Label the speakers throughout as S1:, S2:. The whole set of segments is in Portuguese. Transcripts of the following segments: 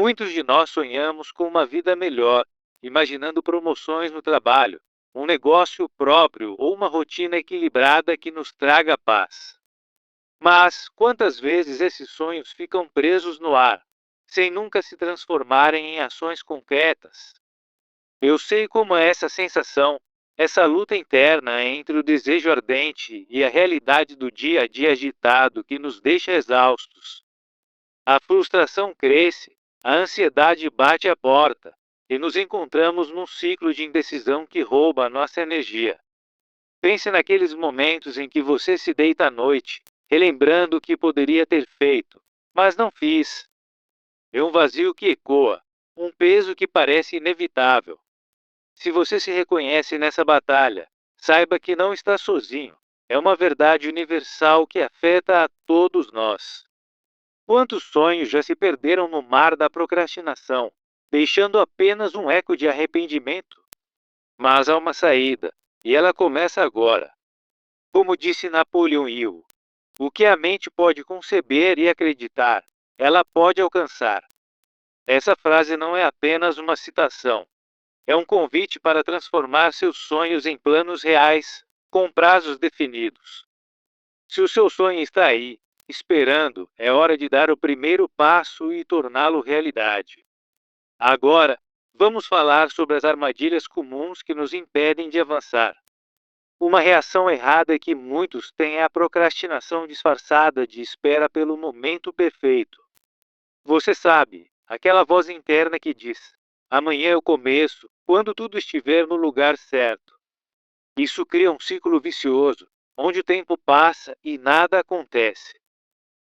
S1: Muitos de nós sonhamos com uma vida melhor, imaginando promoções no trabalho, um negócio próprio ou uma rotina equilibrada que nos traga paz. Mas quantas vezes esses sonhos ficam presos no ar, sem nunca se transformarem em ações concretas? Eu sei como é essa sensação, essa luta interna entre o desejo ardente e a realidade do dia a dia agitado que nos deixa exaustos. A frustração cresce, a ansiedade bate à porta, e nos encontramos num ciclo de indecisão que rouba a nossa energia. Pense naqueles momentos em que você se deita à noite, relembrando o que poderia ter feito, mas não fiz. É um vazio que ecoa, um peso que parece inevitável. Se você se reconhece nessa batalha, saiba que não está sozinho. É uma verdade universal que afeta a todos nós. Quantos sonhos já se perderam no mar da procrastinação, deixando apenas um eco de arrependimento? Mas há uma saída, e ela começa agora. Como disse Napoleão Hill, o que a mente pode conceber e acreditar, ela pode alcançar. Essa frase não é apenas uma citação, é um convite para transformar seus sonhos em planos reais, com prazos definidos. Se o seu sonho está aí, esperando, é hora de dar o primeiro passo e torná-lo realidade. Agora, vamos falar sobre as armadilhas comuns que nos impedem de avançar. Uma reação errada que muitos têm é a procrastinação disfarçada de espera pelo momento perfeito. Você sabe, aquela voz interna que diz: amanhã eu começo, quando tudo estiver no lugar certo. Isso cria um ciclo vicioso, onde o tempo passa e nada acontece.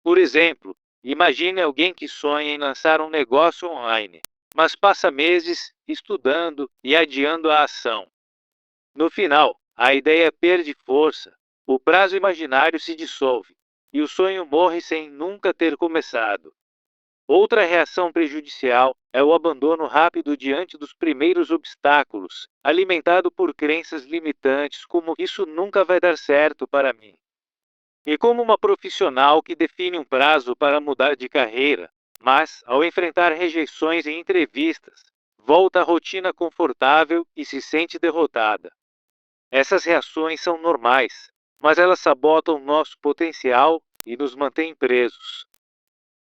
S1: Por exemplo, imagine alguém que sonha em lançar um negócio online, mas passa meses estudando e adiando a ação. No final, a ideia perde força, o prazo imaginário se dissolve, e o sonho morre sem nunca ter começado. Outra reação prejudicial é o abandono rápido diante dos primeiros obstáculos, alimentado por crenças limitantes como isso nunca vai dar certo para mim. E como uma profissional que define um prazo para mudar de carreira, mas, ao enfrentar rejeições em entrevistas, volta à rotina confortável e se sente derrotada. Essas reações são normais, mas elas sabotam nosso potencial e nos mantêm presos.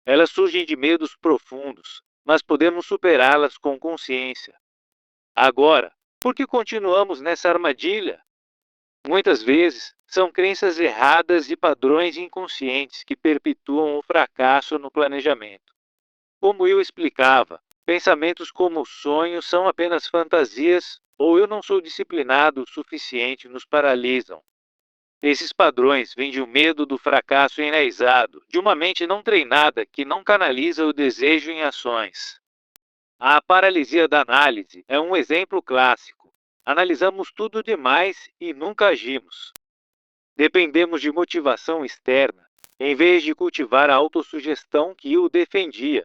S1: Elas surgem de medos profundos, mas podemos superá-las com consciência. Agora, por que continuamos nessa armadilha? Muitas vezes, são crenças erradas e padrões inconscientes que perpetuam o fracasso no planejamento. Como eu explicava, pensamentos como sonhos são apenas fantasias ou eu não sou disciplinado o suficiente nos paralisam. Esses padrões vêm de um medo do fracasso enraizado, de uma mente não treinada que não canaliza o desejo em ações. A paralisia da análise é um exemplo clássico. Analisamos tudo demais e nunca agimos. Dependemos de motivação externa, em vez de cultivar a autossugestão que o defendia.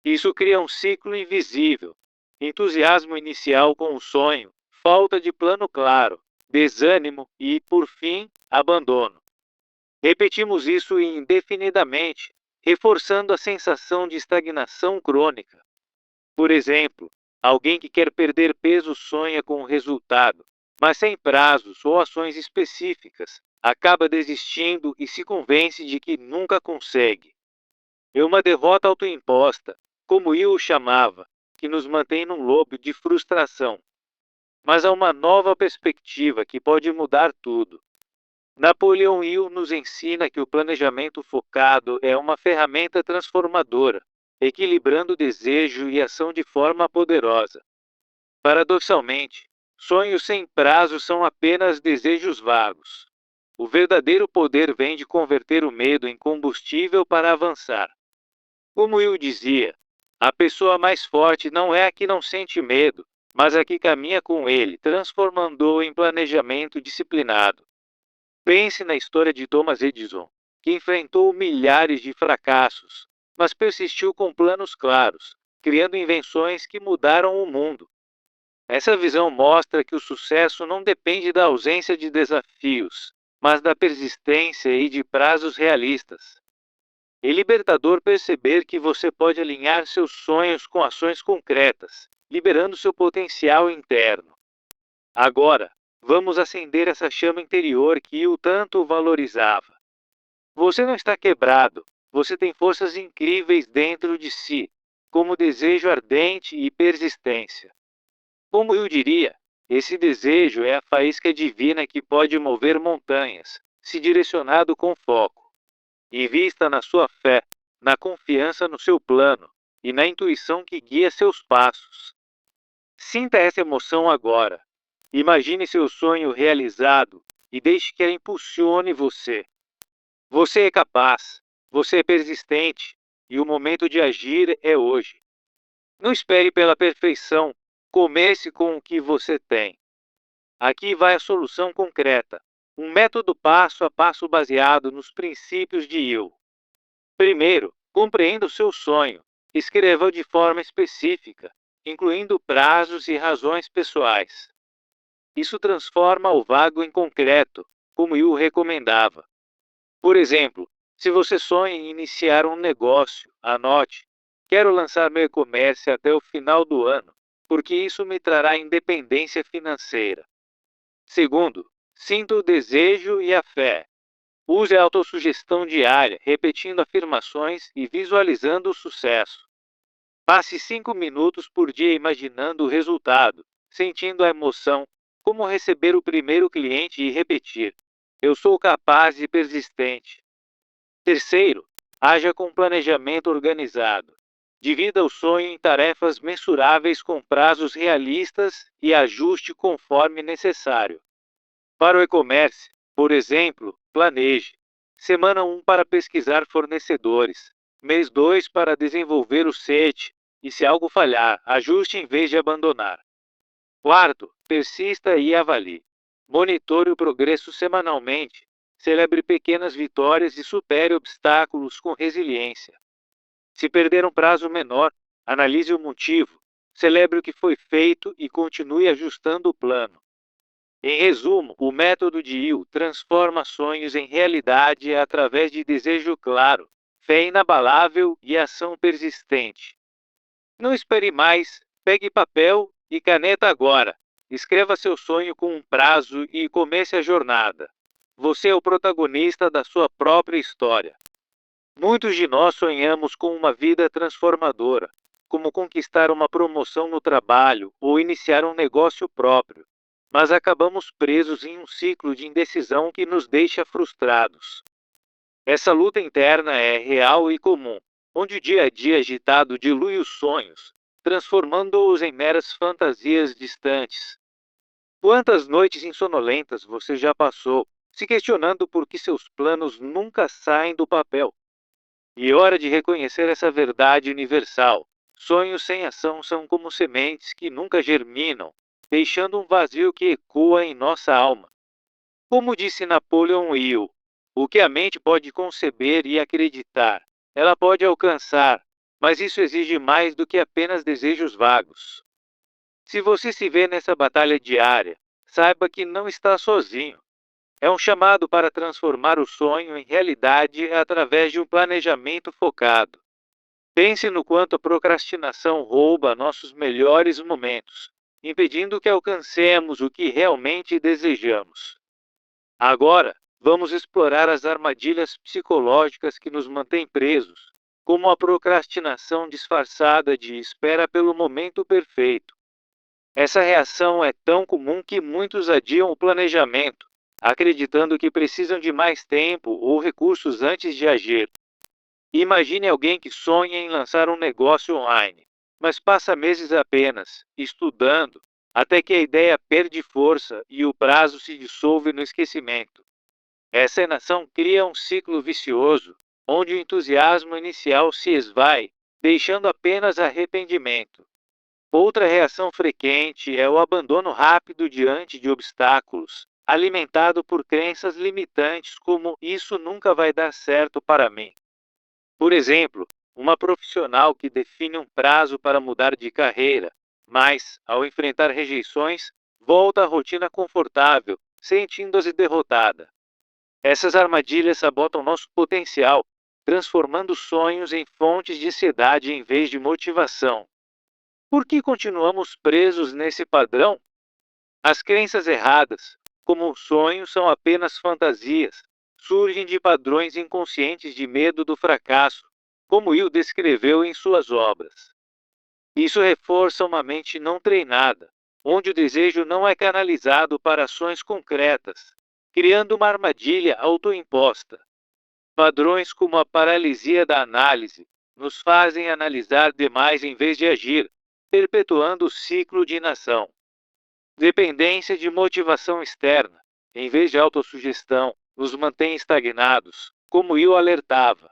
S1: Isso cria um ciclo invisível. Entusiasmo inicial com o sonho, falta de plano claro, desânimo e, por fim, abandono. Repetimos isso indefinidamente, reforçando a sensação de estagnação crônica. Por exemplo, alguém que quer perder peso sonha com o resultado, mas sem prazos ou ações específicas, acaba desistindo e se convence de que nunca consegue. É uma derrota autoimposta, como Will o chamava, que nos mantém num loop de frustração. Mas há uma nova perspectiva que pode mudar tudo. Napoleão Hill nos ensina que o planejamento focado é uma ferramenta transformadora, equilibrando desejo e ação de forma poderosa. Paradoxalmente, sonhos sem prazo são apenas desejos vagos. O verdadeiro poder vem de converter o medo em combustível para avançar. Como Will dizia, a pessoa mais forte não é a que não sente medo, mas a que caminha com ele, transformando-o em planejamento disciplinado. Pense na história de Thomas Edison, que enfrentou milhares de fracassos, mas persistiu com planos claros, criando invenções que mudaram o mundo. Essa visão mostra que o sucesso não depende da ausência de desafios, mas da persistência e de prazos realistas. É libertador perceber que você pode alinhar seus sonhos com ações concretas, liberando seu potencial interno. Agora, vamos acender essa chama interior que o tanto valorizava. Você não está quebrado, você tem forças incríveis dentro de si, como desejo ardente e persistência. Como eu diria, esse desejo é a faísca divina que pode mover montanhas, se direcionado com foco. Invista na sua fé, na confiança no seu plano e na intuição que guia seus passos. Sinta essa emoção agora. Imagine seu sonho realizado e deixe que ela impulsione você. Você é capaz, você é persistente e o momento de agir é hoje. Não espere pela perfeição, comece com o que você tem. Aqui vai a solução concreta, um método passo a passo baseado nos princípios de Eu. Primeiro, compreenda o seu sonho. Escreva-o de forma específica, incluindo prazos e razões pessoais. Isso transforma o vago em concreto, como Yu recomendava. Por exemplo, se você sonha em iniciar um negócio, anote: quero lançar meu e-commerce até o final do ano, porque isso me trará independência financeira. Segundo, sinta o desejo e a fé. Use a autossugestão diária, repetindo afirmações e visualizando o sucesso. Passe 5 minutos por dia imaginando o resultado, sentindo a emoção, como receber o primeiro cliente e repetir: eu sou capaz e persistente. Terceiro, haja com planejamento organizado. Divida o sonho em tarefas mensuráveis com prazos realistas e ajuste conforme necessário. Para o e-commerce, por exemplo, planeje: semana 1 para pesquisar fornecedores, mês 2 para desenvolver o site, e se algo falhar, ajuste em vez de abandonar. Quarto, persista e avalie. Monitore o progresso semanalmente. Celebre pequenas vitórias e supere obstáculos com resiliência. Se perder um prazo menor, analise o motivo. Celebre o que foi feito e continue ajustando o plano. Em resumo, o método de Il transforma sonhos em realidade através de desejo claro, fé inabalável e ação persistente. Não espere mais, pegue papel e caneta agora. Escreva seu sonho com um prazo e comece a jornada. Você é o protagonista da sua própria história. Muitos de nós sonhamos com uma vida transformadora, como conquistar uma promoção no trabalho ou iniciar um negócio próprio, mas acabamos presos em um ciclo de indecisão que nos deixa frustrados. Essa luta interna é real e comum, onde o dia a dia agitado dilui os sonhos, transformando-os em meras fantasias distantes. Quantas noites insonolentas você já passou, se questionando por que seus planos nunca saem do papel? E é hora de reconhecer essa verdade universal. Sonhos sem ação são como sementes que nunca germinam, deixando um vazio que ecoa em nossa alma. Como disse Napoleon Hill, o que a mente pode conceber e acreditar, ela pode alcançar, mas isso exige mais do que apenas desejos vagos. Se você se vê nessa batalha diária, saiba que não está sozinho. É um chamado para transformar o sonho em realidade através de um planejamento focado. Pense no quanto a procrastinação rouba nossos melhores momentos, impedindo que alcancemos o que realmente desejamos. Agora, vamos explorar as armadilhas psicológicas que nos mantêm presos, como a procrastinação disfarçada de espera pelo momento perfeito. Essa reação é tão comum que muitos adiam o planejamento, acreditando que precisam de mais tempo ou recursos antes de agir. Imagine alguém que sonha em lançar um negócio online, mas passa meses apenas estudando, até que a ideia perde força e o prazo se dissolve no esquecimento. Essa inação cria um ciclo vicioso, onde o entusiasmo inicial se esvai, deixando apenas arrependimento. Outra reação frequente é o abandono rápido diante de obstáculos, alimentado por crenças limitantes como "isso nunca vai dar certo para mim". Por exemplo, uma profissional que define um prazo para mudar de carreira, mas, ao enfrentar rejeições, volta à rotina confortável, sentindo-se derrotada. Essas armadilhas sabotam nosso potencial, transformando sonhos em fontes de ansiedade em vez de motivação. Por que continuamos presos nesse padrão? As crenças erradas, como os sonhos são apenas fantasias, surgem de padrões inconscientes de medo do fracasso, como Will descreveu em suas obras. Isso reforça uma mente não treinada, onde o desejo não é canalizado para ações concretas, criando uma armadilha autoimposta. Padrões como a paralisia da análise nos fazem analisar demais em vez de agir, perpetuando o ciclo de inação. Dependência de motivação externa, em vez de autossugestão, nos mantém estagnados, como Will alertava.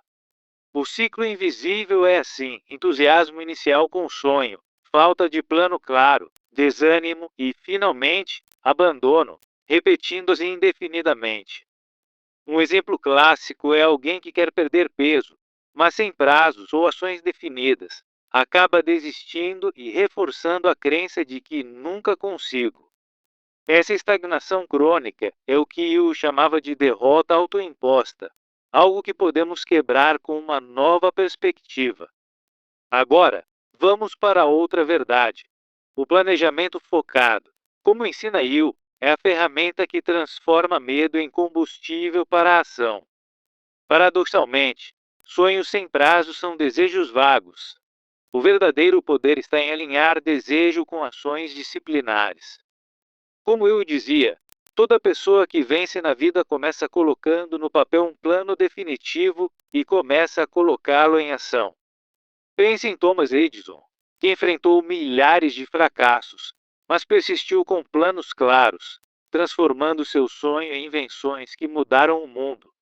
S1: O ciclo invisível é assim: entusiasmo inicial com sonho, falta de plano claro, desânimo e, finalmente, abandono, repetindo-se indefinidamente. Um exemplo clássico é alguém que quer perder peso, mas sem prazos ou ações definidas, acaba desistindo e reforçando a crença de que nunca consigo. Essa estagnação crônica é o que Yu chamava de derrota autoimposta, algo que podemos quebrar com uma nova perspectiva. Agora, vamos para outra verdade. O planejamento focado, como ensina Yu, é a ferramenta que transforma medo em combustível para a ação. Paradoxalmente, sonhos sem prazo são desejos vagos. O verdadeiro poder está em alinhar desejo com ações disciplinares. Como eu dizia, toda pessoa que vence na vida começa colocando no papel um plano definitivo e começa a colocá-lo em ação. Pense em Thomas Edison, que enfrentou milhares de fracassos, mas persistiu com planos claros, transformando seu sonho em invenções que mudaram o mundo.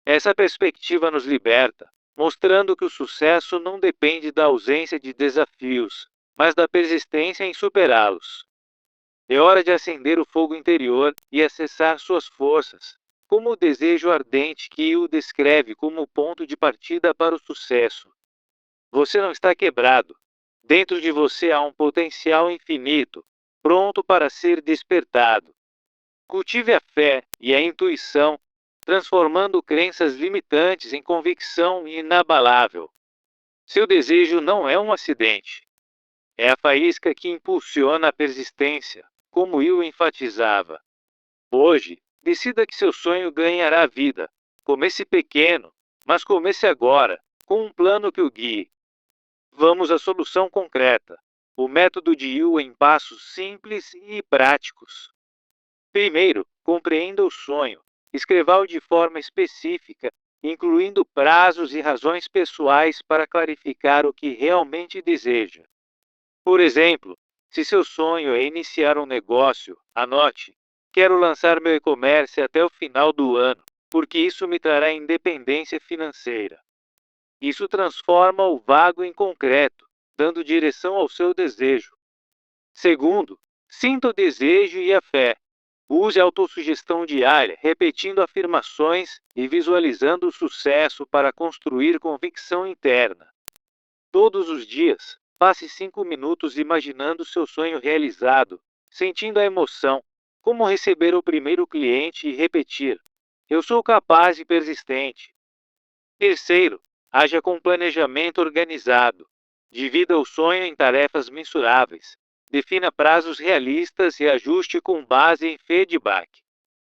S1: Essa perspectiva nos liberta, mostrando que o sucesso não depende da ausência de desafios, mas da persistência em superá-los. É hora de acender o fogo interior e acessar suas forças, como o desejo ardente que o descreve como o ponto de partida para o sucesso. Você não está quebrado. Dentro de você há um potencial infinito, pronto para ser despertado. Cultive a fé e a intuição, transformando crenças limitantes em convicção inabalável. Seu desejo não é um acidente. É a faísca que impulsiona a persistência, como Will enfatizava. Hoje, decida que seu sonho ganhará vida. Comece pequeno, mas comece agora, com um plano que o guie. Vamos à solução concreta. O método de Yu em passos simples e práticos. Primeiro, compreenda o sonho. Escreva-o de forma específica, incluindo prazos e razões pessoais para clarificar o que realmente deseja. Por exemplo, se seu sonho é iniciar um negócio, anote: quero lançar meu e-commerce até o final do ano, porque isso me trará independência financeira. Isso transforma o vago em concreto, dando direção ao seu desejo. Segundo, sinta o desejo e a fé. Use a autossugestão diária, repetindo afirmações e visualizando o sucesso para construir convicção interna. Todos os dias, passe 5 minutos imaginando seu sonho realizado, sentindo a emoção, como receber o primeiro cliente e repetir: eu sou capaz e persistente. Terceiro, haja com planejamento organizado. Divida o sonho em tarefas mensuráveis. Defina prazos realistas e ajuste com base em feedback.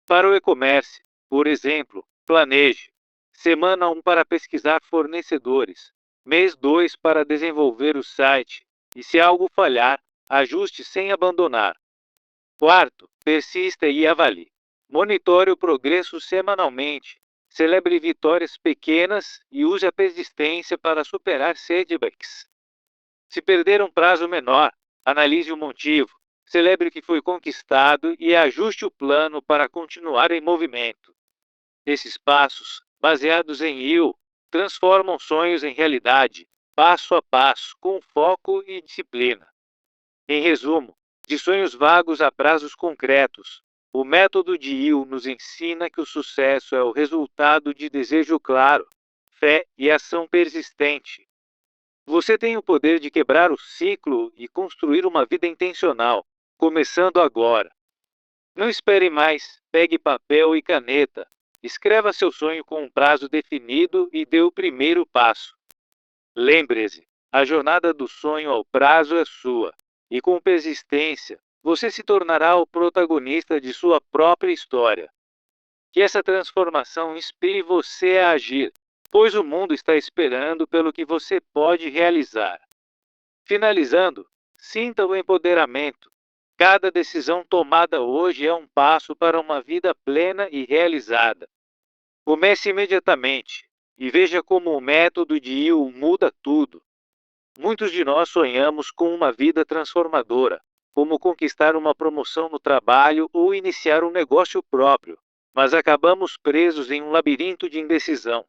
S1: Para o e-commerce, por exemplo, planeje: semana 1 para pesquisar fornecedores, mês 2 para desenvolver o site, e se algo falhar, ajuste sem abandonar. Quarto, persista e avalie. Monitore o progresso semanalmente. Celebre vitórias pequenas e use a persistência para superar setbacks. Se perder um prazo menor, analise o motivo, celebre o que foi conquistado e ajuste o plano para continuar em movimento. Esses passos, baseados em Yu, transformam sonhos em realidade, passo a passo, com foco e disciplina. Em resumo, de sonhos vagos a prazos concretos, o método de Yu nos ensina que o sucesso é o resultado de desejo claro, fé e ação persistente. Você tem o poder de quebrar o ciclo e construir uma vida intencional, começando agora. Não espere mais, pegue papel e caneta, Escreva seu sonho com um prazo definido e dê o primeiro passo. Lembre-se, a jornada do sonho ao prazo é sua, e com persistência, você se tornará o protagonista de sua própria história. Que essa transformação inspire você a agir, pois o mundo está esperando pelo que você pode realizar. Finalizando, sinta o empoderamento. Cada decisão tomada hoje é um passo para uma vida plena e realizada. Comece imediatamente e veja como o método de Will muda tudo. Muitos de nós sonhamos com uma vida transformadora, como conquistar uma promoção no trabalho ou iniciar um negócio próprio, mas acabamos presos em um labirinto de indecisão.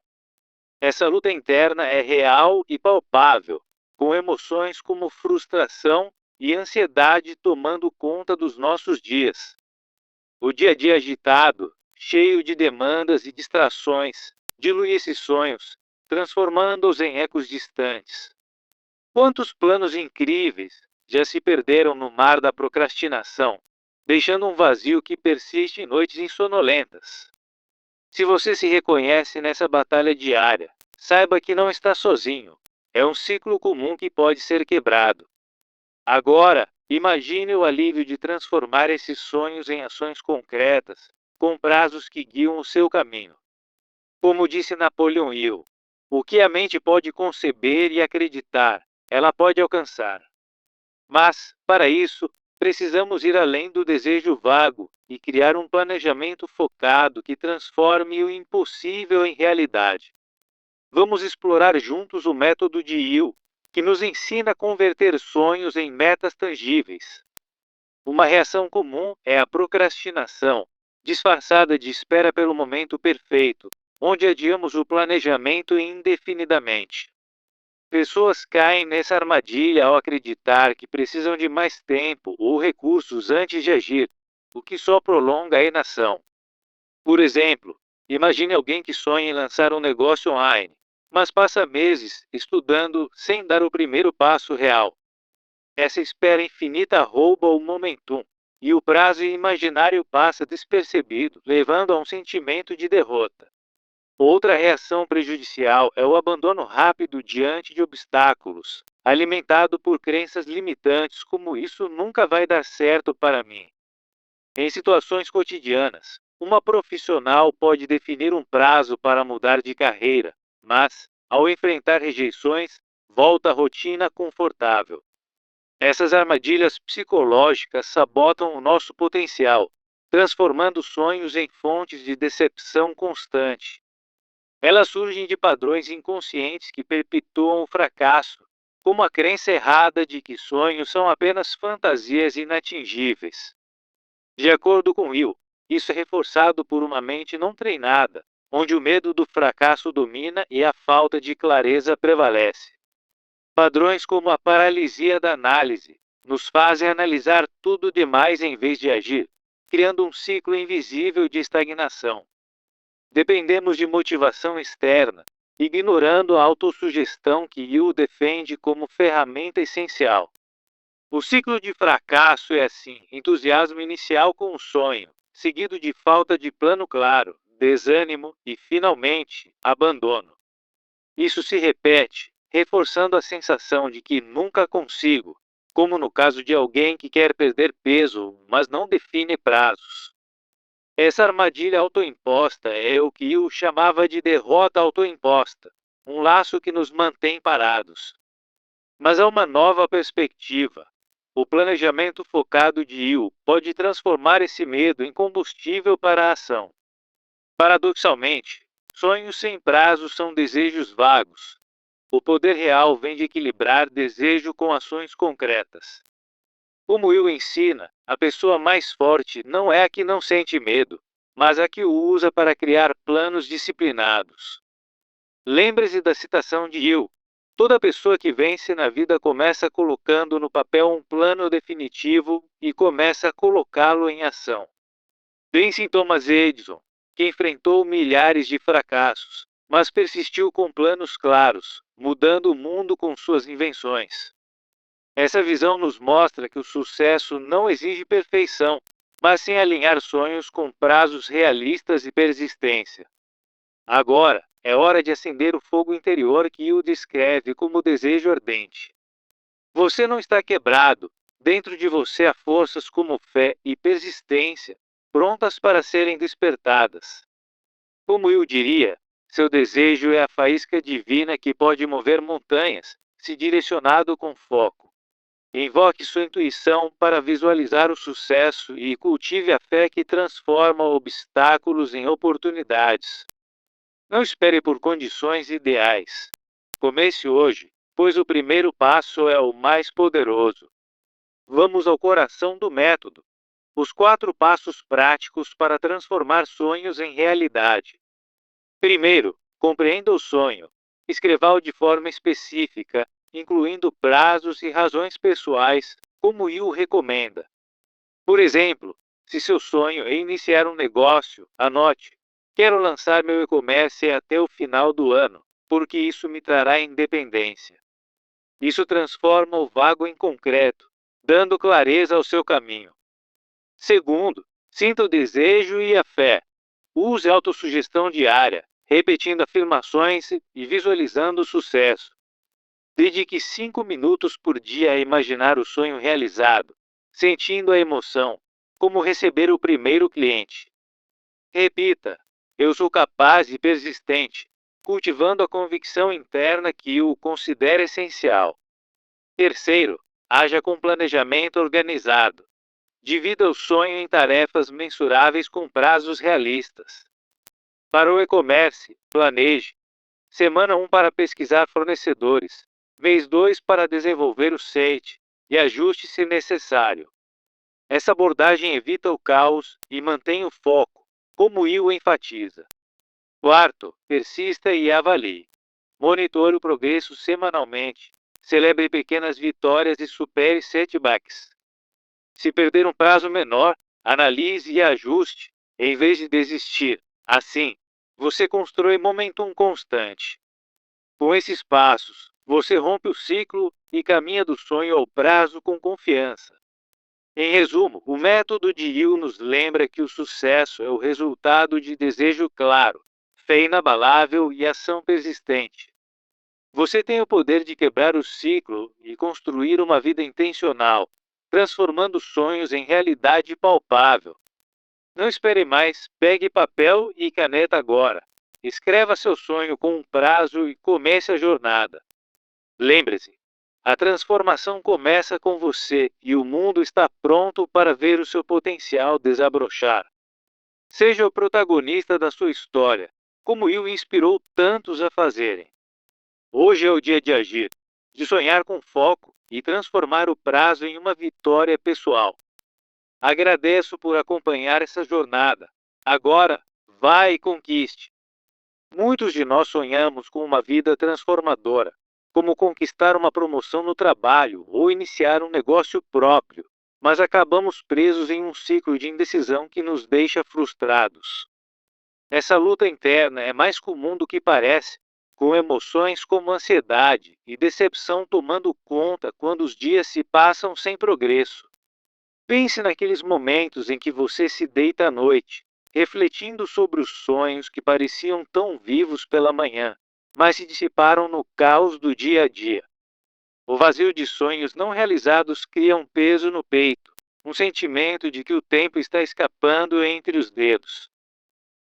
S1: Essa luta interna é real e palpável, com emoções como frustração e ansiedade tomando conta dos nossos dias. O dia a dia agitado, cheio de demandas e distrações, dilui esses sonhos, transformando-os em ecos distantes. Quantos planos incríveis já se perderam no mar da procrastinação, deixando um vazio que persiste em noites insonolentas? Se você se reconhece nessa batalha diária, saiba que não está sozinho. É um ciclo comum que pode ser quebrado. Agora, imagine o alívio de transformar esses sonhos em ações concretas, com prazos que guiam o seu caminho. Como disse Napoleon Hill, o que a mente pode conceber e acreditar, ela pode alcançar. Mas, para isso, precisamos ir além do desejo vago e criar um planejamento focado que transforme o impossível em realidade. Vamos explorar juntos o método de Hill, que nos ensina a converter sonhos em metas tangíveis. Uma reação comum é a procrastinação, disfarçada de espera pelo momento perfeito, onde adiamos o planejamento indefinidamente. Pessoas caem nessa armadilha ao acreditar que precisam de mais tempo ou recursos antes de agir, o que só prolonga a inação. Por exemplo, imagine alguém que sonha em lançar um negócio online, mas passa meses estudando sem dar o primeiro passo real. Essa espera infinita rouba o momentum, e o prazo imaginário passa despercebido, levando a um sentimento de derrota. Outra reação prejudicial é o abandono rápido diante de obstáculos, alimentado por crenças limitantes como isso nunca vai dar certo para mim. Em situações cotidianas, uma profissional pode definir um prazo para mudar de carreira, mas, ao enfrentar rejeições, volta à rotina confortável. Essas armadilhas psicológicas sabotam o nosso potencial, transformando sonhos em fontes de decepção constante. Elas surgem de padrões inconscientes que perpetuam o fracasso, como a crença errada de que sonhos são apenas fantasias inatingíveis. De acordo com Will, isso é reforçado por uma mente não treinada, onde o medo do fracasso domina e a falta de clareza prevalece. Padrões como a paralisia da análise nos fazem analisar tudo demais em vez de agir, criando um ciclo invisível de estagnação. Dependemos de motivação externa, ignorando a autossugestão que Will defende como ferramenta essencial. O ciclo de fracasso é assim: entusiasmo inicial com o sonho, seguido de falta de plano claro, desânimo e, finalmente, abandono. Isso se repete, reforçando a sensação de que nunca consigo, como no caso de alguém que quer perder peso, mas não define prazos. Essa armadilha autoimposta é o que Hill chamava de derrota autoimposta, um laço que nos mantém parados. Mas há uma nova perspectiva. O planejamento focado de Hill pode transformar esse medo em combustível para a ação. Paradoxalmente, sonhos sem prazo são desejos vagos. O poder real vem de equilibrar desejo com ações concretas. Como Will ensina, a pessoa mais forte não é a que não sente medo, mas a que o usa para criar planos disciplinados. Lembre-se da citação de Will: toda pessoa que vence na vida começa colocando no papel um plano definitivo e começa a colocá-lo em ação. Pense em Thomas Edison, que enfrentou milhares de fracassos, mas persistiu com planos claros, mudando o mundo com suas invenções. Essa visão nos mostra que o sucesso não exige perfeição, mas sim alinhar sonhos com prazos realistas e persistência. Agora, é hora de acender o fogo interior que o descreve como desejo ardente. Você não está quebrado. Dentro de você há forças como fé e persistência, prontas para serem despertadas. Como eu diria, seu desejo é a faísca divina que pode mover montanhas, se direcionado com foco. Invoque sua intuição para visualizar o sucesso e cultive a fé que transforma obstáculos em oportunidades. Não espere por condições ideais. Comece hoje, pois o primeiro passo é o mais poderoso. Vamos ao coração do método. Os 4 passos práticos para transformar sonhos em realidade. Primeiro, compreenda o sonho. Escreva-o de forma específica, incluindo prazos e razões pessoais, como Will recomenda. Por exemplo, se seu sonho é iniciar um negócio, anote: quero lançar meu e-commerce até o final do ano, porque isso me trará independência. Isso transforma o vago em concreto, dando clareza ao seu caminho. Segundo, sinta o desejo e a fé. Use a autossugestão diária, repetindo afirmações e visualizando o sucesso. Dedique 5 minutos por dia a imaginar o sonho realizado, sentindo a emoção, como receber o primeiro cliente. Repita: eu sou capaz e persistente, cultivando a convicção interna que o considera essencial. Terceiro, haja com planejamento organizado. Divida o sonho em tarefas mensuráveis com prazos realistas. Para o e-commerce, planeje: semana 1 para pesquisar fornecedores, mês 2 para desenvolver o site, e ajuste se necessário. Essa abordagem evita o caos e mantém o foco, como Will enfatiza. Quarto, persista e avalie. Monitore o progresso semanalmente. Celebre pequenas vitórias e supere setbacks. Se perder um prazo menor, analise e ajuste, em vez de desistir. Assim, você constrói momentum constante. Com esses passos, você rompe o ciclo e caminha do sonho ao prazo com confiança. Em resumo, o método de Hill nos lembra que o sucesso é o resultado de desejo claro, fé inabalável e ação persistente. Você tem o poder de quebrar o ciclo e construir uma vida intencional, transformando sonhos em realidade palpável. Não espere mais, pegue papel e caneta agora. Escreva seu sonho com um prazo e comece a jornada. Lembre-se, a transformação começa com você e o mundo está pronto para ver o seu potencial desabrochar. Seja o protagonista da sua história, como Will inspirou tantos a fazerem. Hoje é o dia de agir, de sonhar com foco e transformar o prazo em uma vitória pessoal. Agradeço por acompanhar essa jornada. Agora, vá e conquiste. Muitos de nós sonhamos com uma vida transformadora, como conquistar uma promoção no trabalho ou iniciar um negócio próprio, mas acabamos presos em um ciclo de indecisão que nos deixa frustrados. Essa luta interna é mais comum do que parece, com emoções como ansiedade e decepção tomando conta quando os dias se passam sem progresso. Pense naqueles momentos em que você se deita à noite, refletindo sobre os sonhos que pareciam tão vivos pela manhã, mas se dissiparam no caos do dia a dia. O vazio de sonhos não realizados cria um peso no peito, um sentimento de que o tempo está escapando entre os dedos.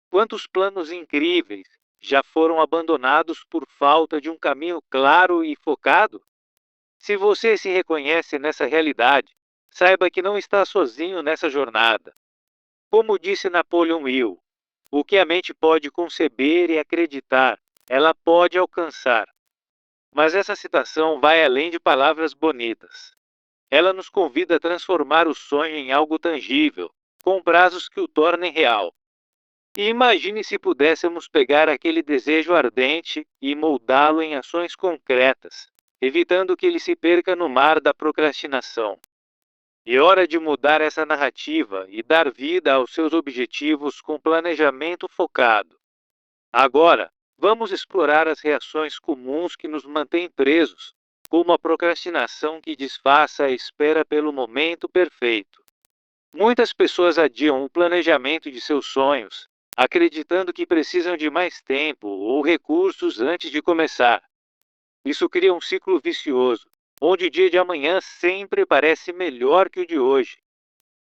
S1: Quantos planos incríveis já foram abandonados por falta de um caminho claro e focado? Se você se reconhece nessa realidade, saiba que não está sozinho nessa jornada. Como disse Napoleon Hill, o que a mente pode conceber e acreditar, ela pode alcançar. Mas essa citação vai além de palavras bonitas. Ela nos convida a transformar o sonho em algo tangível, com prazos que o tornem real. E imagine se pudéssemos pegar aquele desejo ardente e moldá-lo em ações concretas, evitando que ele se perca no mar da procrastinação. É hora de mudar essa narrativa e dar vida aos seus objetivos com planejamento focado. Agora, vamos explorar as reações comuns que nos mantêm presos, como a procrastinação que disfarça a espera pelo momento perfeito. Muitas pessoas adiam o planejamento de seus sonhos, acreditando que precisam de mais tempo ou recursos antes de começar. Isso cria um ciclo vicioso, onde o dia de amanhã sempre parece melhor que o de hoje.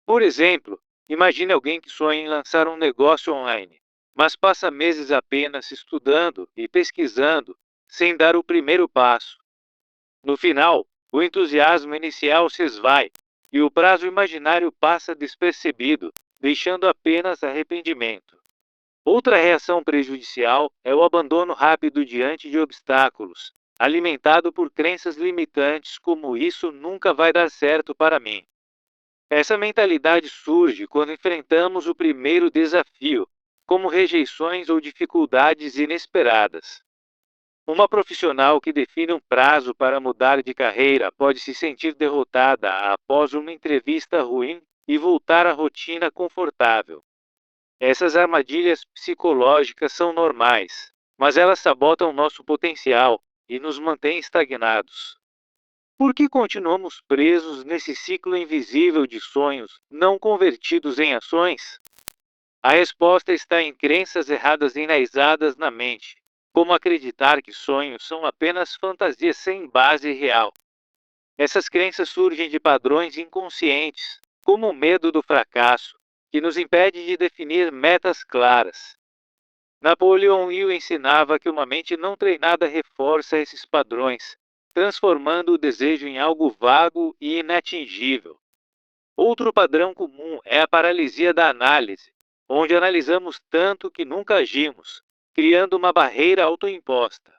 S1: Por exemplo, imagine alguém que sonha em lançar um negócio online, mas passa meses apenas estudando e pesquisando, sem dar o primeiro passo. No final, o entusiasmo inicial se esvai e o prazo imaginário passa despercebido, deixando apenas arrependimento. Outra reação prejudicial é o abandono rápido diante de obstáculos, alimentado por crenças limitantes como isso nunca vai dar certo para mim. Essa mentalidade surge quando enfrentamos o primeiro desafio, como rejeições ou dificuldades inesperadas. Uma profissional que define um prazo para mudar de carreira pode se sentir derrotada após uma entrevista ruim e voltar à rotina confortável. Essas armadilhas psicológicas são normais, mas elas sabotam nosso potencial e nos mantêm estagnados. Por que continuamos presos nesse ciclo invisível de sonhos não convertidos em ações? A resposta está em crenças erradas enraizadas na mente, como acreditar que sonhos são apenas fantasias sem base real. Essas crenças surgem de padrões inconscientes, como o medo do fracasso, que nos impede de definir metas claras. Napoleon Hill ensinava que uma mente não treinada reforça esses padrões, transformando o desejo em algo vago e inatingível. Outro padrão comum é a paralisia da análise, onde analisamos tanto que nunca agimos, criando uma barreira autoimposta.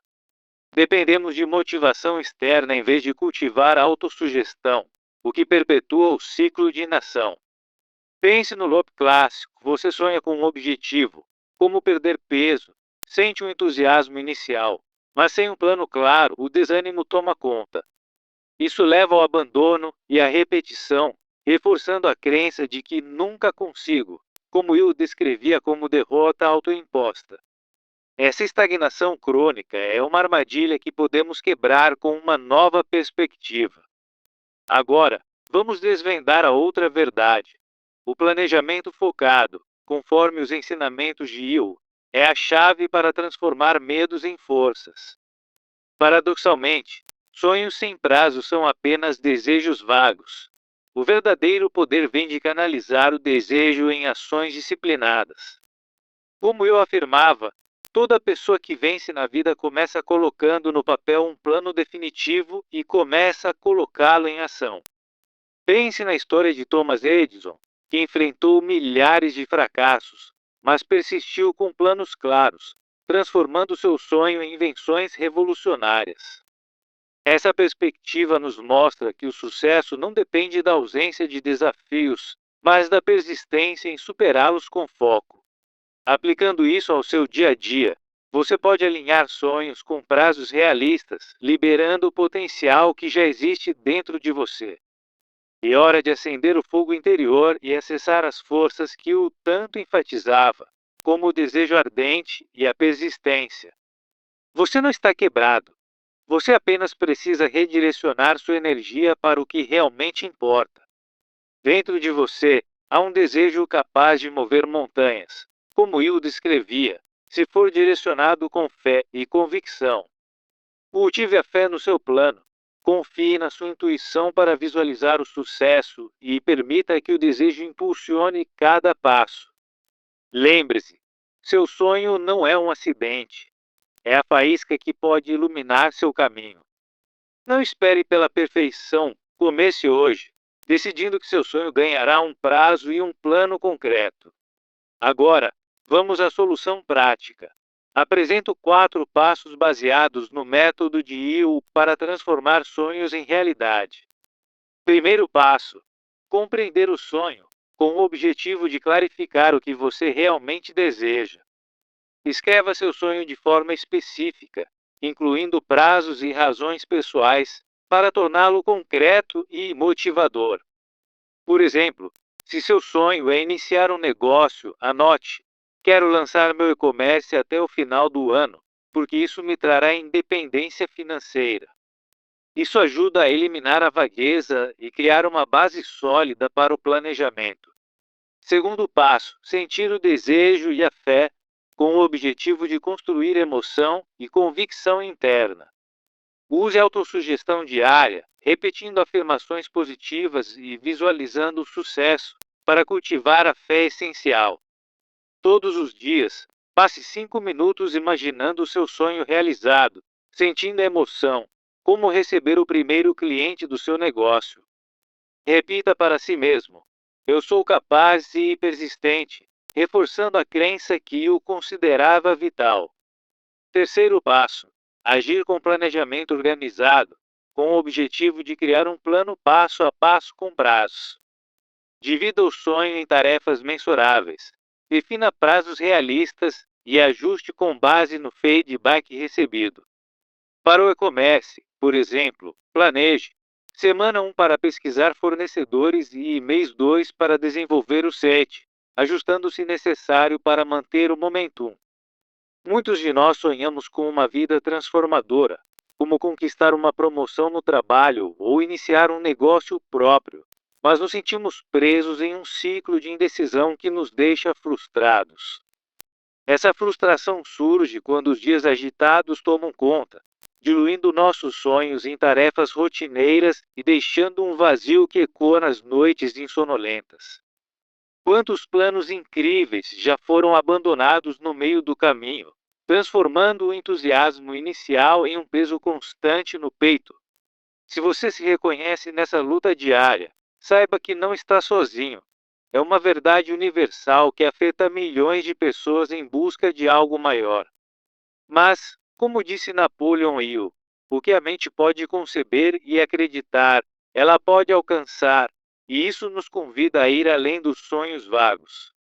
S1: Dependemos de motivação externa em vez de cultivar a autossugestão, o que perpetua o ciclo de inação. Pense no loop clássico: você sonha com um objetivo, como perder peso, sente um entusiasmo inicial, mas sem um plano claro, o desânimo toma conta. Isso leva ao abandono e à repetição, reforçando a crença de que nunca consigo, como eu descrevia como derrota autoimposta. Essa estagnação crônica é uma armadilha que podemos quebrar com uma nova perspectiva. Agora, vamos desvendar a outra verdade. O planejamento focado, conforme os ensinamentos de Hill, é a chave para transformar medos em forças. Paradoxalmente, sonhos sem prazo são apenas desejos vagos. O verdadeiro poder vem de canalizar o desejo em ações disciplinadas. Como eu afirmava, toda pessoa que vence na vida começa colocando no papel um plano definitivo e começa a colocá-lo em ação. Pense na história de Thomas Edison, que enfrentou milhares de fracassos, mas persistiu com planos claros, transformando seu sonho em invenções revolucionárias. Essa perspectiva nos mostra que o sucesso não depende da ausência de desafios, mas da persistência em superá-los com foco. Aplicando isso ao seu dia a dia, você pode alinhar sonhos com prazos realistas, liberando o potencial que já existe dentro de você. É hora de acender o fogo interior e acessar as forças que o tanto enfatizava, como o desejo ardente e a persistência. Você não está quebrado. Você apenas precisa redirecionar sua energia para o que realmente importa. Dentro de você há um desejo capaz de mover montanhas, como Will descrevia, se for direcionado com fé e convicção. Cultive a fé no seu plano. Confie na sua intuição para visualizar o sucesso e permita que o desejo impulsione cada passo. Lembre-se, seu sonho não é um acidente. É a faísca que pode iluminar seu caminho. Não espere pela perfeição. Comece hoje, decidindo que seu sonho ganhará um prazo e um plano concreto. Agora, vamos à solução prática. Apresento 4 passos baseados no método de Hill para transformar sonhos em realidade. Primeiro passo: compreender o sonho, com o objetivo de clarificar o que você realmente deseja. Escreva seu sonho de forma específica, incluindo prazos e razões pessoais, para torná-lo concreto e motivador. Por exemplo, se seu sonho é iniciar um negócio, anote: quero lançar meu e-commerce até o final do ano, porque isso me trará independência financeira. Isso ajuda a eliminar a vagueza e criar uma base sólida para o planejamento. Segundo passo, sentir o desejo e a fé, com o objetivo de construir emoção e convicção interna. Use a autossugestão diária, repetindo afirmações positivas e visualizando o sucesso, para cultivar a fé essencial. Todos os dias, passe 5 minutos imaginando o seu sonho realizado, sentindo a emoção, como receber o primeiro cliente do seu negócio. Repita para si mesmo: eu sou capaz e persistente, reforçando a crença que o considerava vital. Terceiro passo: agir com planejamento organizado, com o objetivo de criar um plano passo a passo com prazos. Divida o sonho em tarefas mensuráveis. Defina prazos realistas e ajuste com base no feedback recebido. Para o e-commerce, por exemplo, planeje semana 1 para pesquisar fornecedores e mês 2 para desenvolver o site, ajustando se necessário para manter o momentum. Muitos de nós sonhamos com uma vida transformadora, como conquistar uma promoção no trabalho ou iniciar um negócio próprio, mas nos sentimos presos em um ciclo de indecisão que nos deixa frustrados. Essa frustração surge quando os dias agitados tomam conta, diluindo nossos sonhos em tarefas rotineiras e deixando um vazio que ecoa nas noites insonolentas. Quantos planos incríveis já foram abandonados no meio do caminho, transformando o entusiasmo inicial em um peso constante no peito? Se você se reconhece nessa luta diária, saiba que não está sozinho. É uma verdade universal que afeta milhões de pessoas em busca de algo maior. Mas, como disse Napoleon Hill, o que a mente pode conceber e acreditar, ela pode alcançar, e isso nos convida a ir além dos sonhos vagos.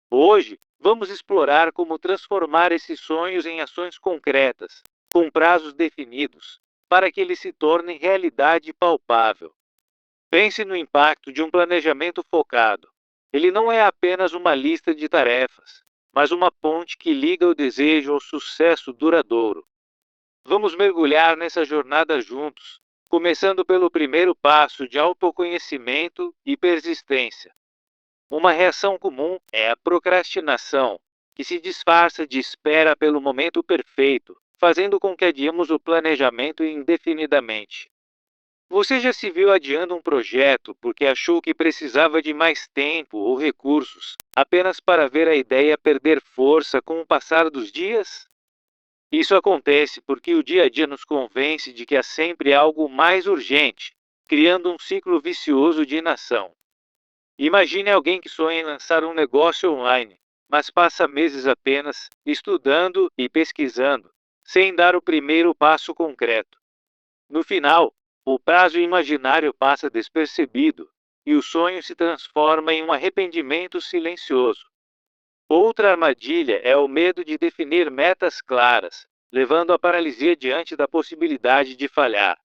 S1: Hoje, vamos explorar como transformar esses sonhos em ações concretas, com prazos definidos, para que eles se tornem realidade palpável. Pense no impacto de um planejamento focado. Ele não é apenas uma lista de tarefas, mas uma ponte que liga o desejo ao sucesso duradouro. Vamos mergulhar nessa jornada juntos, começando pelo primeiro passo de autoconhecimento e persistência. Uma reação comum é a procrastinação, que se disfarça de espera pelo momento perfeito, fazendo com que adiemos o planejamento indefinidamente. Você já se viu adiando um projeto porque achou que precisava de mais tempo ou recursos, apenas para ver a ideia perder força com o passar dos dias? Isso acontece porque o dia a dia nos convence de que há sempre algo mais urgente, criando um ciclo vicioso de inação. Imagine alguém que sonha em lançar um negócio online, mas passa meses apenas estudando e pesquisando, sem dar o primeiro passo concreto. No final, o prazo imaginário passa despercebido, e o sonho se transforma em um arrependimento silencioso. Outra armadilha é o medo de definir metas claras, levando à paralisia diante da possibilidade de falhar.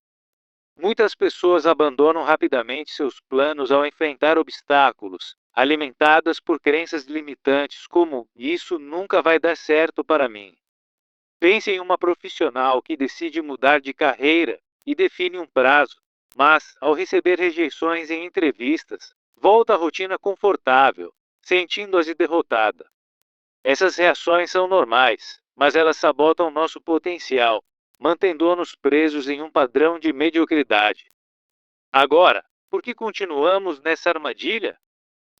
S1: Muitas pessoas abandonam rapidamente seus planos ao enfrentar obstáculos, alimentadas por crenças limitantes como "isso nunca vai dar certo para mim". Pense em uma profissional que decide mudar de carreira e define um prazo, mas, ao receber rejeições em entrevistas, volta à rotina confortável, sentindo-se derrotada. Essas reações são normais, mas elas sabotam nosso potencial, mantendo-nos presos em um padrão de mediocridade. Agora, por que continuamos nessa armadilha?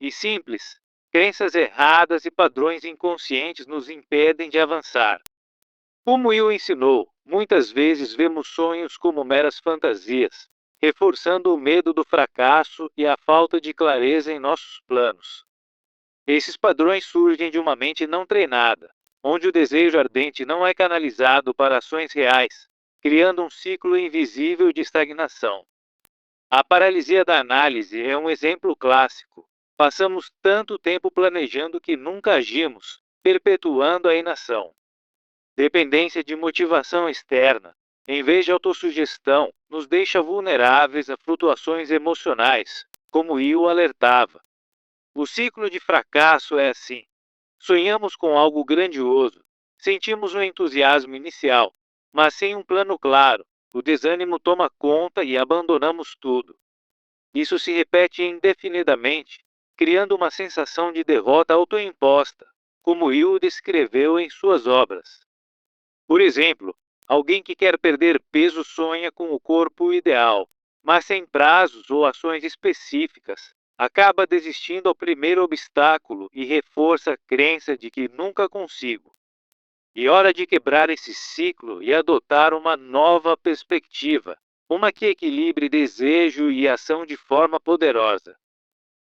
S1: E simples, crenças erradas e padrões inconscientes nos impedem de avançar. Como Will ensinou, muitas vezes vemos sonhos como meras fantasias, reforçando o medo do fracasso e a falta de clareza em nossos planos. Esses padrões surgem de uma mente não treinada, onde o desejo ardente não é canalizado para ações reais, criando um ciclo invisível de estagnação. A paralisia da análise é um exemplo clássico. Passamos tanto tempo planejando que nunca agimos, perpetuando a inação. Dependência de motivação externa, em vez de autossugestão, nos deixa vulneráveis a flutuações emocionais, como Will alertava. O ciclo de fracasso é assim. Sonhamos com algo grandioso, sentimos um entusiasmo inicial, mas sem um plano claro, o desânimo toma conta e abandonamos tudo. Isso se repete indefinidamente, criando uma sensação de derrota autoimposta, como Will descreveu em suas obras. Por exemplo, alguém que quer perder peso sonha com o corpo ideal, mas sem prazos ou ações específicas, acaba desistindo ao primeiro obstáculo e reforça a crença de que nunca consigo. E hora de quebrar esse ciclo e adotar uma nova perspectiva, uma que equilibre desejo e ação de forma poderosa.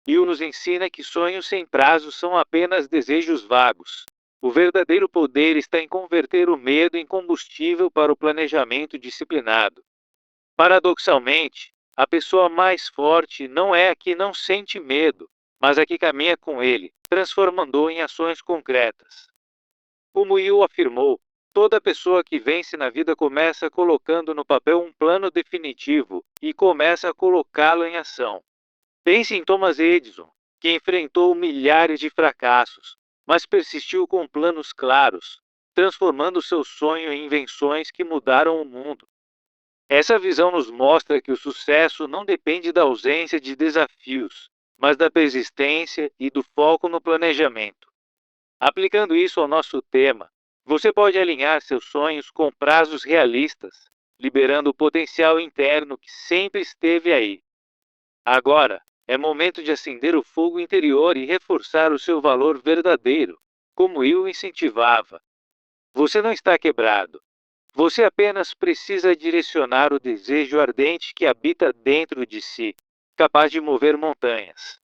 S1: Hill nos ensina que sonhos sem prazo são apenas desejos vagos. O verdadeiro poder está em converter o medo em combustível para o planejamento disciplinado. Paradoxalmente, a pessoa mais forte não é a que não sente medo, mas a que caminha com ele, transformando-o em ações concretas. Como Hill afirmou, toda pessoa que vence na vida começa colocando no papel um plano definitivo e começa a colocá-lo em ação. Pense em Thomas Edison, que enfrentou milhares de fracassos, mas persistiu com planos claros, transformando seu sonho em invenções que mudaram o mundo. Essa visão nos mostra que o sucesso não depende da ausência de desafios, mas da persistência e do foco no planejamento. Aplicando isso ao nosso tema, você pode alinhar seus sonhos com prazos realistas, liberando o potencial interno que sempre esteve aí. Agora, é momento de acender o fogo interior e reforçar o seu valor verdadeiro, como eu incentivava. Você não está quebrado. Você apenas precisa direcionar o desejo ardente que habita dentro de si, capaz de mover montanhas.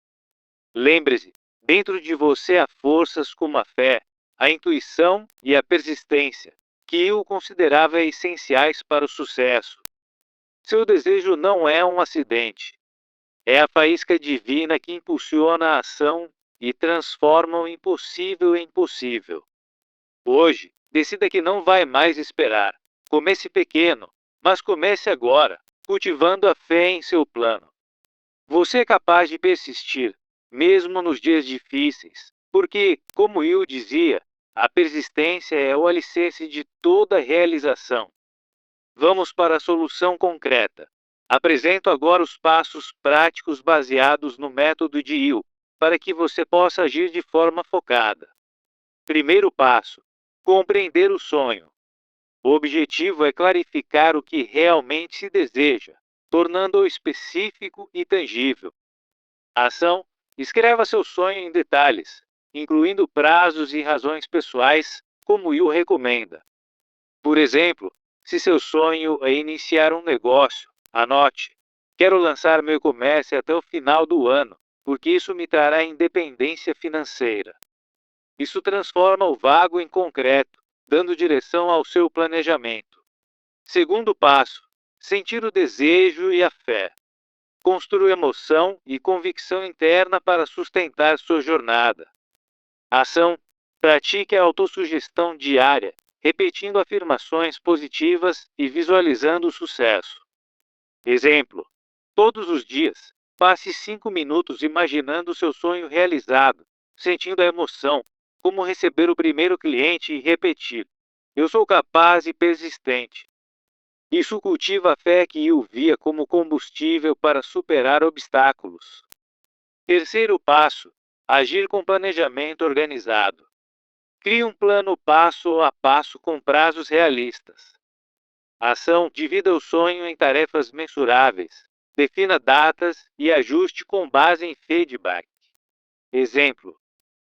S1: Lembre-se, dentro de você há forças como a fé, a intuição e a persistência, que eu considerava essenciais para o sucesso. Seu desejo não é um acidente. É a faísca divina que impulsiona a ação e transforma o impossível em possível. Hoje, decida que não vai mais esperar. Comece pequeno, mas comece agora, cultivando a fé em seu plano. Você é capaz de persistir, mesmo nos dias difíceis, porque, como Will dizia, a persistência é o alicerce de toda realização. Vamos para a solução concreta. Apresento agora os passos práticos baseados no método de Hill, para que você possa agir de forma focada. Primeiro passo: compreender o sonho. O objetivo é clarificar o que realmente se deseja, tornando-o específico e tangível. Ação: escreva seu sonho em detalhes, incluindo prazos e razões pessoais, como Hill recomenda. Por exemplo, se seu sonho é iniciar um negócio, anote: quero lançar meu comércio até o final do ano, porque isso me trará independência financeira. Isso transforma o vago em concreto, dando direção ao seu planejamento. Segundo passo: sentir o desejo e a fé. Construa emoção e convicção interna para sustentar sua jornada. Ação: pratique a autossugestão diária, repetindo afirmações positivas e visualizando o sucesso. Exemplo: todos os dias, passe 5 minutos imaginando seu sonho realizado, sentindo a emoção, como receber o primeiro cliente e repetir: eu sou capaz e persistente. Isso cultiva a fé que eu via como combustível para superar obstáculos. Terceiro passo: agir com planejamento organizado. Crie um plano passo a passo com prazos realistas. Ação: divida o sonho em tarefas mensuráveis. Defina datas e ajuste com base em feedback. Exemplo: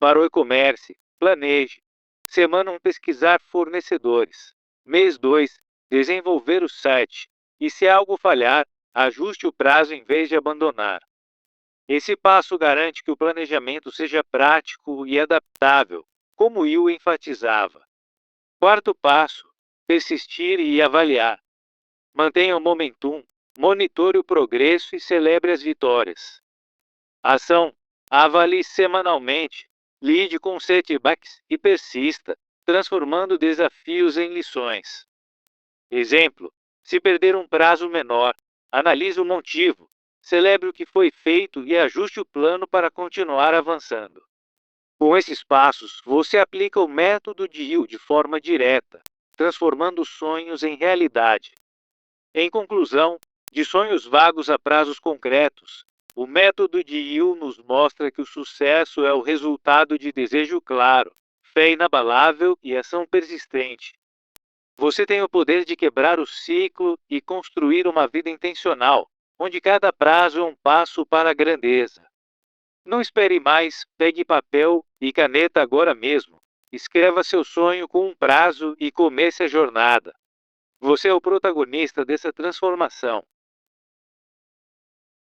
S1: para o e-commerce, planeje. Semana 1, pesquisar fornecedores. Mês 2, desenvolver o site. E se algo falhar, ajuste o prazo em vez de abandonar. Esse passo garante que o planejamento seja prático e adaptável, como Will enfatizava. Quarto passo: persistir e avaliar. Mantenha o momentum, monitore o progresso e celebre as vitórias. Ação: avalie semanalmente, lide com setbacks e persista, transformando desafios em lições. Exemplo: se perder um prazo menor, analise o motivo, celebre o que foi feito e ajuste o plano para continuar avançando. Com esses passos, você aplica o método de Hill de forma direta, transformando sonhos em realidade. Em conclusão, de sonhos vagos a prazos concretos, o método de Hill nos mostra que o sucesso é o resultado de desejo claro, fé inabalável e ação persistente. Você tem o poder de quebrar o ciclo e construir uma vida intencional, onde cada prazo é um passo para a grandeza. Não espere mais, pegue papel e caneta agora mesmo. Escreva seu sonho com um prazo e comece a jornada. Você é o protagonista dessa transformação.